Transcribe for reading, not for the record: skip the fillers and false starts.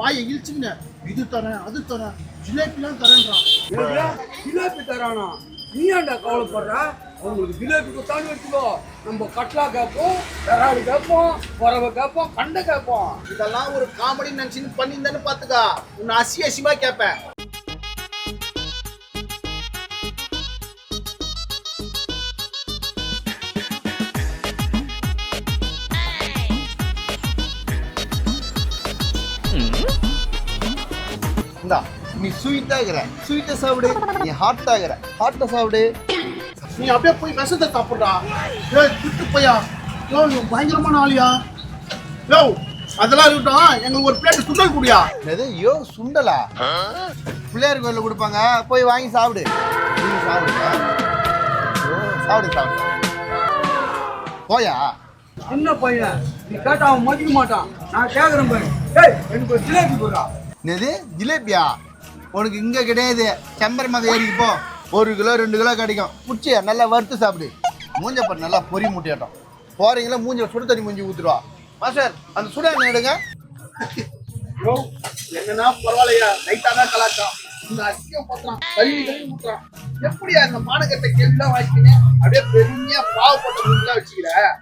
வாயை இழிச்சுங்க இது தரேன் அது தரேன் ஜிலேபிலாம் தரேன்றான். ஜிலேபி தரானா? நீ ஏன்டா கவலைப்படுற? அவங்களுக்கு ஜிலேபி கொடுத்தான்னு வச்சுக்கோ, நம்ம கட்லா கேட்போம், விராடு கேட்போம், பறவை கேட்போம், கண்டை கேட்போம். இதெல்லாம் ஒரு காமெடி நினைச்சுன்னு பண்ணியிருந்தேன்னு பாத்துக்கா உன்னை அசியமா கேட்பேன். நீ ஸ்வீட்டா இருக்கிற ஸ்வீட்டை சாப்பிடு, நீ ஹாட்டா இருக்கிற ஹாட்டை சாப்பிடு. நீ அப்படியே போய் விஷத்தை சாப்பிட்றா. ஏய் திட்டு பையா, யோ நீ பயங்கரமான ஆளியா. யோ அதெல்லாம் இருக்கட்டும், எங்களுக்கு ஒரு பிளேட் சுண்டல் குடியா. எது யோ சுண்டலா? பிள்ளையார் கோயிலில் கொடுப்பாங்க, போய் வாங்கி சாப்பிடு. நீ சாப்பிடுங்க. சாப்பிடு சாப்பிடு போயா. சின்ன பையன், நீ கேட்டா அவன் மதிக்க மாட்டான். நான் கேட்கறேன் பாரு. ஏய் எனக்கு ஒரு ஜிலேபி போடுறா. என்னது ஜிலேபியா? உனக்கு இங்கே கிடையாது, செம்பரி மதம் ஏறிக்கு போ. 1 கிலோ 2 கிலோ கிடைக்கும். பிடிச்சி நல்லா வறுத்து சாப்பிடு. மூஞ்ச பாரு நல்லா பொறி மூட்டையாட்டம். போறீங்களா மூஞ்ச சுடு தண்ணி மூஞ்சி ஊத்துருவா. மாஸ்டர் அந்த சுட என்ன எடுங்க. என்னன்னா பரவாயில்லையா, லைட்டா தான் கலாச்சாரம். இந்த அசியம் பத்திரம் கழுவி ஊத்துறான். எப்படியா இந்த மாநகரத்தை கேள்விதான் வாங்கிக்கினேன் அப்படியே பெரிய பாவப்பட்ட மூஞ்சிலாம் வச்சுக்கிற.